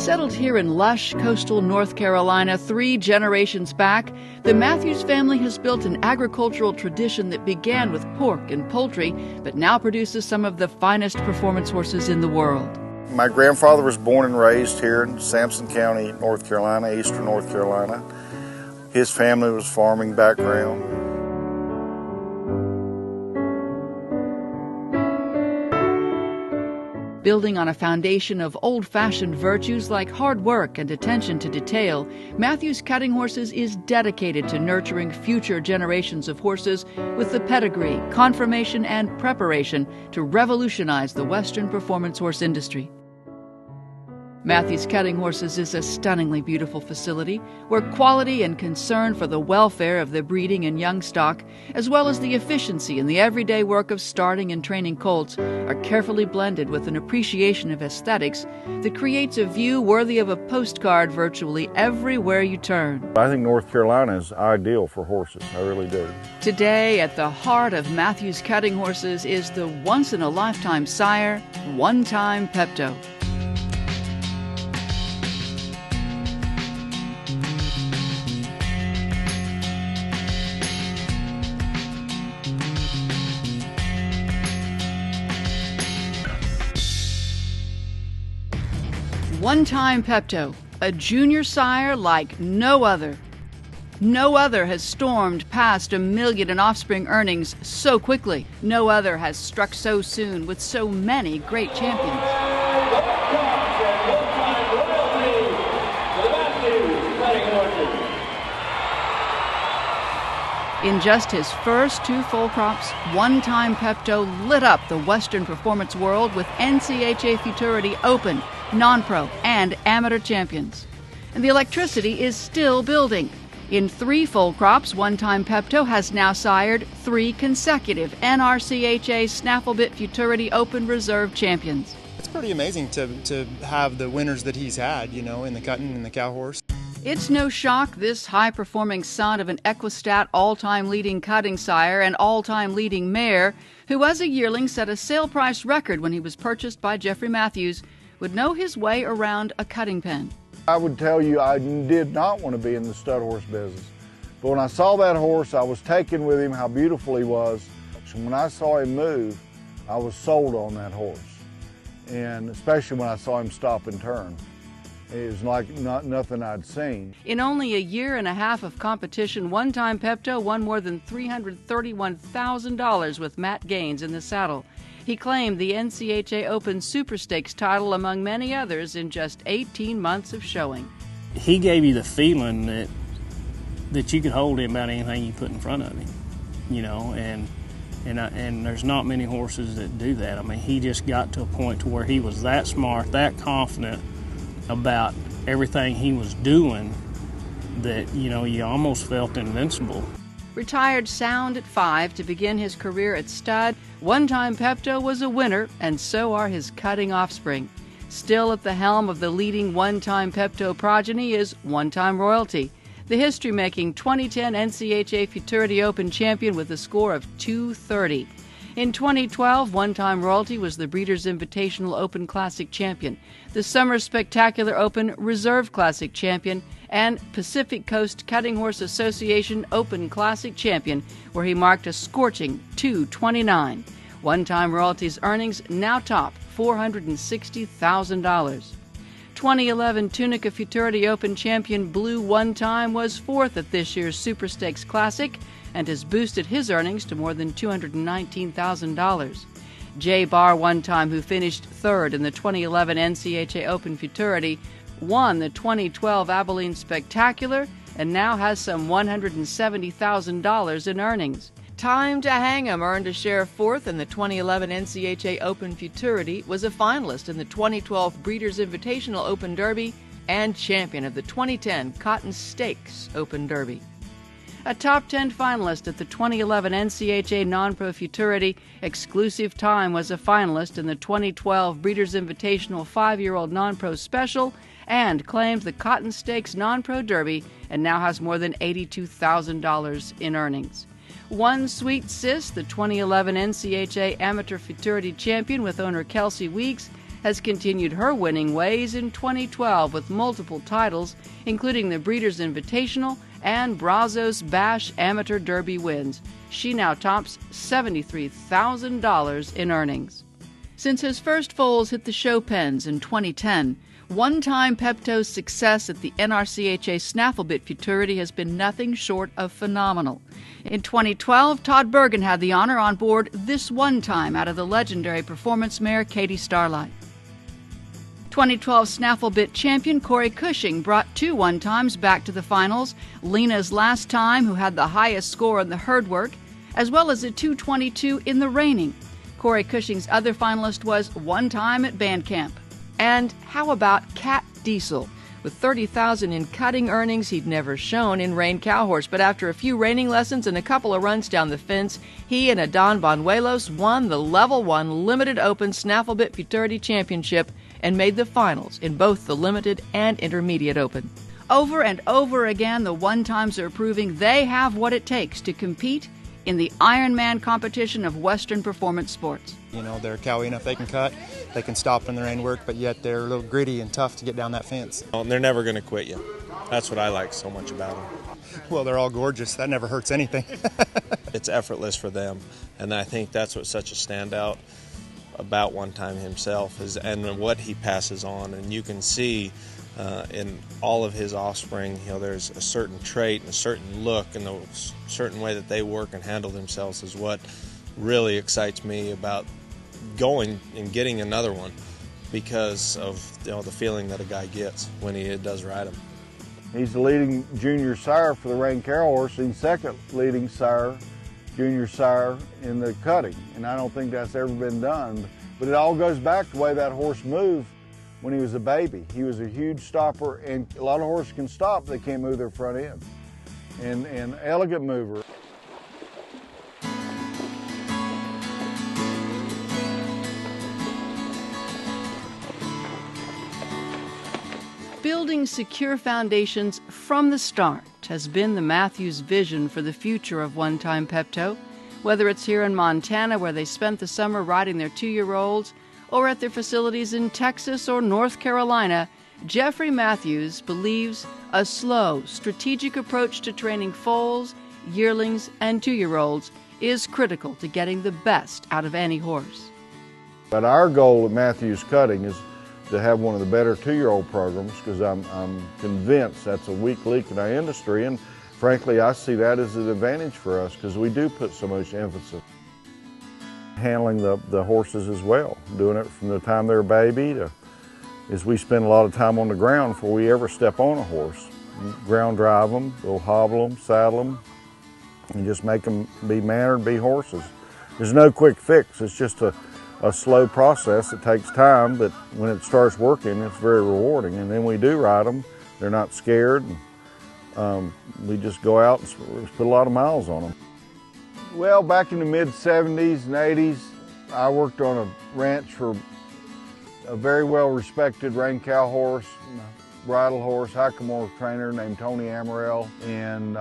Settled here in lush coastal North Carolina 3 generations back, the Matthews family has built an agricultural tradition that began with pork and poultry, but now produces some of the finest performance horses in the world. My grandfather was born and raised here in Sampson County, North Carolina, eastern North Carolina. His family was farming background. Building on a foundation of old-fashioned virtues like hard work and attention to detail, Matthews Cutting Horses is dedicated to nurturing future generations of horses with the pedigree, conformation, and preparation to revolutionize the Western performance horse industry. Matthews Cutting Horses is a stunningly beautiful facility where quality and concern for the welfare of the breeding and young stock, as well as the efficiency in the everyday work of starting and training colts, are carefully blended with an appreciation of aesthetics that creates a view worthy of a postcard virtually everywhere you turn. I think North Carolina is ideal for horses. I really do. Today, at the heart of Matthews Cutting Horses is the once-in-a-lifetime sire, Time Pepto. Time Pepto, a junior sire like no other. No other has stormed past 1 million in offspring earnings so quickly. No other has struck so soon with so many great champions. In just his first 2 full crops, Time Pepto lit up the Western performance world with NCHA Futurity Open, Non-Pro, and Amateur champions. And the electricity is still building. In 3 full crops, Time Pepto has now sired 3 consecutive NRCHA Snafflebit Futurity Open Reserve champions. It's pretty amazing to have the winners that he's had, you know, in the cutting and the cow horse. It's no shock this high-performing son of an Equistat all-time leading cutting sire and all-time leading mare, who as a yearling set a sale price record when he was purchased by Jeffrey Matthews, would know his way around a cutting pen. I would tell you I did not want to be in the stud horse business. But when I saw that horse, I was taken with him, how beautiful he was. And when I saw him move, I was sold on that horse. And especially when I saw him stop and turn. It was like nothing I'd seen. In only a year and a half of competition, Time Pepto won more than $331,000 with Matt Gaines in the saddle. He claimed the NCHA Open Super Stakes title among many others in just 18 months of showing. He gave you the feeling that you could hold him about anything you put in front of him, you know, and there's not many horses that do that. I mean, he just got to a point to where he was that smart, that confident about everything he was doing that, you know, you almost felt invincible. Retired sound at 5 to begin his career at stud, Time Pepto was a winner, and so are his cutting offspring. Still at the helm of the leading Time Pepto progeny is Time Royalty, the history-making 2010 NCHA Futurity Open champion with a score of 230. In 2012, Time Royalty was the Breeders' Invitational Open Classic champion, the Summer Spectacular Open Reserve Classic champion, and Pacific Coast Cutting Horse Association Open Classic champion, where he marked a scorching 229. Time Royalty's earnings now top $460,000. 2011 Tunica Futurity Open champion Blue Time was 4th at this year's Super Stakes Classic and has boosted his earnings to more than $219,000. Jay Barr Time, who finished 3rd in the 2011 NCHA Open Futurity, won the 2012 Abilene Spectacular and now has some $170,000 in earnings. Time to Hang 'em earned a share 4th in the 2011 NCHA Open Futurity, was a finalist in the 2012 Breeders' Invitational Open Derby, and champion of the 2010 Cotton Stakes Open Derby. A top 10 finalist at the 2011 NCHA Non-Pro Futurity, Exclusive Time was a finalist in the 2012 Breeders' Invitational 5-year-old Non-Pro Special and claimed the Cotton Stakes Non-Pro Derby and now has more than $82,000 in earnings. One Sweet Sis, the 2011 NCHA Amateur Futurity Champion with owner Kelsey Weeks, has continued her winning ways in 2012 with multiple titles, including the Breeders' Invitational and Brazos Bash Amateur Derby wins. She now tops $73,000 in earnings. Since his first foals hit the show pens in 2010, Time Pepto's success at the NRCHA Snafflebit Futurity has been nothing short of phenomenal. In 2012, Todd Bergen had the honor on board this Time out of the legendary performance mare Katie Starlight. 2012 Snafflebit champion Corey Cushing brought 2 Times back to the finals, Lena's Last Time, who had the highest score in the herd work, as well as a 222 in the reining. Corey Cushing's other finalist was Time at Band Camp. And how about Cat Diesel? With $30,000 in cutting earnings, he'd never shown in Rein Cowhorse, but after a few reining lessons and a couple of runs down the fence, he and Adon Banuelos won the Level 1 Limited Open Snafflebit Futurity Championship and made the finals in both the Limited and Intermediate Open. Over and over again, the Times are proving they have what it takes to compete in the Ironman competition of Western performance sports. You know, they're cowy enough, they can cut, they can stop in their own work, but yet they're a little gritty and tough to get down that fence. They're never going to quit you. That's what I like so much about them. Well, they're all gorgeous. That never hurts anything. It's effortless for them, and I think that's what's such a standout about Time himself and what he passes on. And you can see in all of his offspring, you know, there's a certain trait and a certain look and a certain way that they work and handle themselves is what really excites me about going and getting another one, because of, you know, the feeling that a guy gets when he does ride him. He's the leading junior sire for the Rein Cowhorse. He's second leading sire, junior sire in the cutting, and I don't think that's ever been done. But it all goes back to the way that horse moved when he was a baby. He was a huge stopper, and a lot of horses can stop, they can't move their front end. And elegant mover. Building secure foundations from the start has been the Matthews vision for the future of Time Pepto. Whether it's here in Montana, where they spent the summer riding their 2-year-olds, or at their facilities in Texas or North Carolina, Jeffrey Matthews believes a slow, strategic approach to training foals, yearlings, and 2-year-olds is critical to getting the best out of any horse. But our goal at Matthews Cutting is to have one of the better 2-year-old programs, because I'm convinced that's a weak link in our industry, and frankly I see that as an advantage for us because we do put so much emphasis handling the horses as well, doing it from the time they're a baby to, is we spend a lot of time on the ground before we ever step on a horse. Ground drive them, we'll hobble them, saddle them, and just make them be mannered, be horses. There's no quick fix, it's just a slow process. It takes time, but when it starts working, it's very rewarding. And then we do ride them. They're not scared. We just go out and put a lot of miles on them. Well, back in the mid-70s and 80s, I worked on a ranch for a very well-respected Rein Cowhorse, bridle horse, hackamore trainer named Tony Amaral. And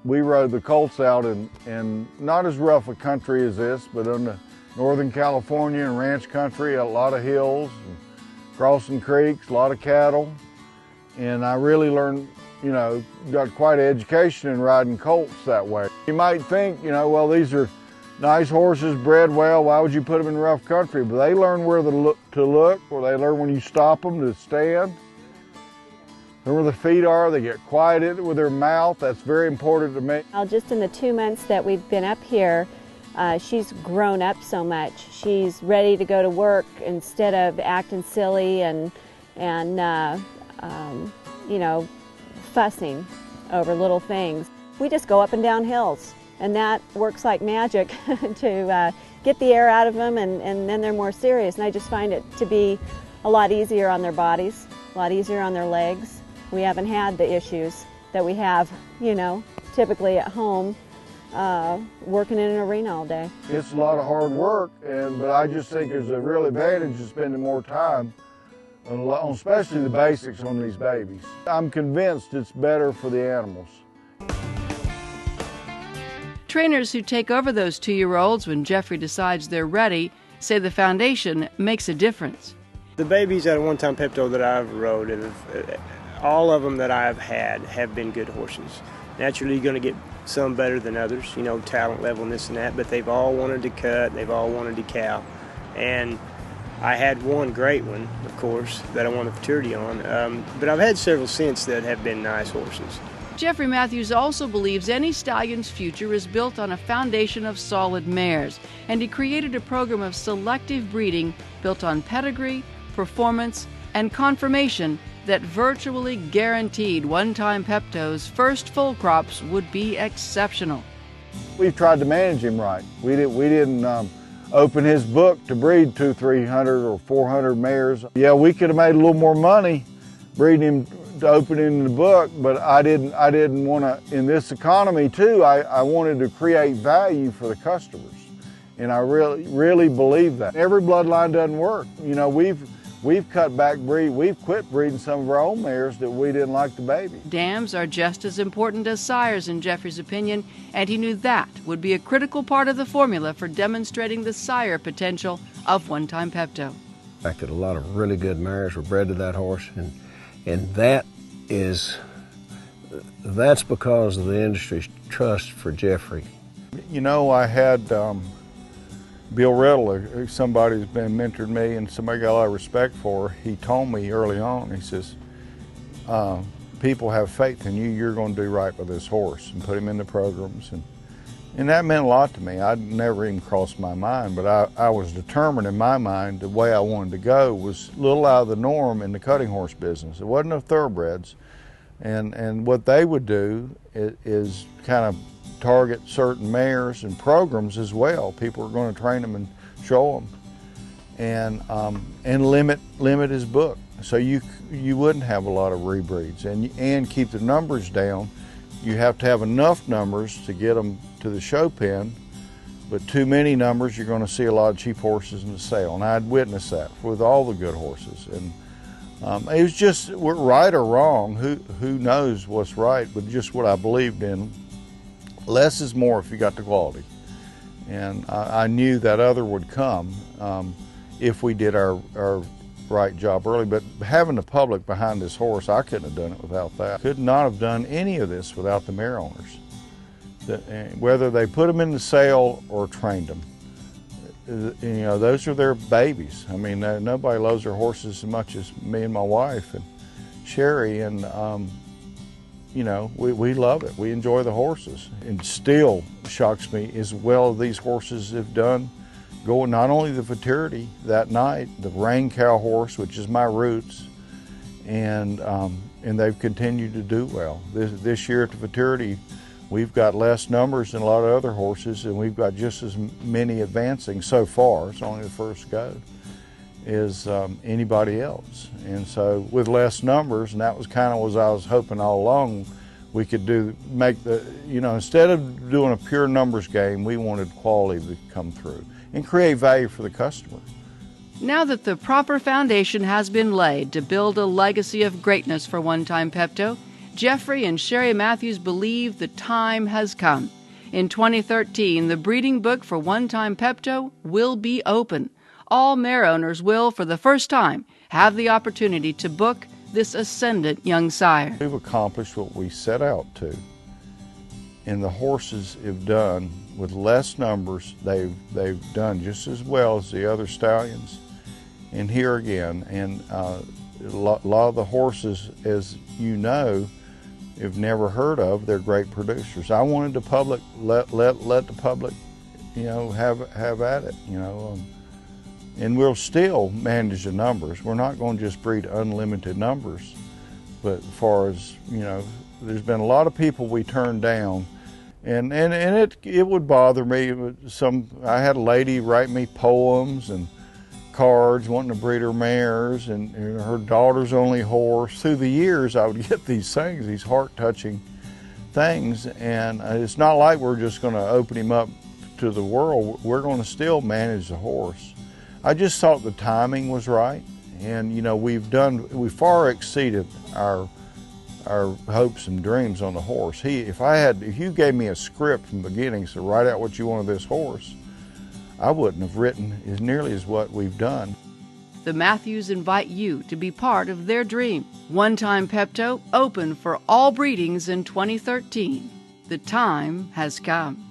we rode the colts out in not as rough a country as this, but on the Northern California and ranch country, a lot of hills, and crossing creeks, a lot of cattle. And I really learned, you know, got quite an education in riding colts that way. You might think, you know, well, these are nice horses, bred well, why would you put them in rough country? But they learn where to look, or they learn when you stop them to stand. Learn where the feet are, they get quieted with their mouth. That's very important to me. Just in the 2 months that we've been up here, she's grown up so much. She's ready to go to work instead of acting silly and you know, fussing over little things. We just go up and down hills, and that works like magic to get the air out of them, and then they're more serious. And I just find it to be a lot easier on their bodies, a lot easier on their legs. We haven't had the issues that we have, you know, typically at home, working in an arena all day. It's a lot of hard work, but I just think there's a real advantage to spending more time on especially the basics on these babies. I'm convinced it's better for the animals. Trainers who take over those 2-year-olds when Jeffrey decides they're ready say the foundation makes a difference. The babies at One Time Pepto that I've rode, all of them that I've had have been good horses. Naturally, you're going to get some better than others, you know, talent level and this and that, but they've all wanted to cut, they've all wanted to cow. And I had one great one, of course, that I won the futurity on, but I've had several since that have been nice horses. Jeffrey Matthews also believes any stallion's future is built on a foundation of solid mares, and he created a program of selective breeding built on pedigree, performance, and conformation that virtually guaranteed One Time Pepto's first full crops would be exceptional. We've tried to manage him right. We didn't open his book to breed 200, 300, or 400 mares. Yeah, we could have made a little more money breeding him to open in the book, but I didn't want to. In this economy too, I wanted to create value for the customers, and I really believe that. Every bloodline doesn't work. You know, we've cut back we've quit breeding some of our own mares that we didn't like the baby. Dams are just as important as sires in Jeffrey's opinion, and he knew that would be a critical part of the formula for demonstrating the sire potential of One Time Pepto. The fact that a lot of really good mares were bred to that horse, and that's because of the industry's trust for Jeffrey. You know, I had Bill Riddle, somebody who's been mentored me and somebody I got a lot of respect for. He told me early on, he says, people have faith in you, you're going to do right by this horse, and put him in the programs. And that meant a lot to me. I'd never even crossed my mind, but I was determined in my mind the way I wanted to go was a little out of the norm in the cutting horse business. It wasn't no thoroughbreds. And what they would do is kind of target certain mares and programs as well. People are going to train them and show them, and limit his book, so you wouldn't have a lot of rebreeds, and keep the numbers down. You have to have enough numbers to get them to the show pen, but too many numbers, you're going to see a lot of cheap horses in the sale, and I'd witnessed that with all the good horses. And it was just, right or wrong, who knows what's right, but just what I believed in. Less is more if you got the quality. And I knew that other would come if we did our right job early. But having the public behind this horse, I couldn't have done it without that. Could not have done any of this without the mare owners. Whether they put them in the sale or trained them. You know, those are their babies. I mean, nobody loves their horses as much as me and my wife and Sherry, and you know, we love it. We enjoy the horses. And still shocks me as well these horses have done, going not only the futurity that night, the rain cow horse, which is my roots, and they've continued to do well. This year at the futurity, we've got less numbers than a lot of other horses, and we've got just as many advancing so far. It's only the first go, as anybody else. And so with less numbers, and that was kind of what I was hoping all along, we could make the, you know, instead of doing a pure numbers game, we wanted quality to come through and create value for the customer. Now that the proper foundation has been laid to build a legacy of greatness for One Time Pepto, Jeffrey and Sherry Matthews believe the time has come. In 2013, the breeding book for One Time Pepto will be open. All mare owners will, for the first time, have the opportunity to book this ascendant young sire. We've accomplished what we set out to, and the horses have done with less numbers. They've done just as well as the other stallions. And here again, and a lot of the horses, as you know, have never heard of. They're great producers. I wanted the public let the public, you know, have at it, you know. And we'll still manage the numbers. We're not going to just breed unlimited numbers. But as far as, you know, there's been a lot of people we turned down, and it would bother me. I had a lady write me poems and cards wanting to breed her mares, and her daughter's only horse. Through the years, I would get these things, these heart-touching things, and it's not like we're just going to open him up to the world. We're going to still manage the horse. I just thought the timing was right, and you know, we far exceeded our hopes and dreams on the horse. If you gave me a script from the beginning, so write out what you want of this horse, I wouldn't have written as nearly as what we've done. the Matthews invite you to be part of their dream. One Time Pepto, open for all breedings in 2013. The time has come.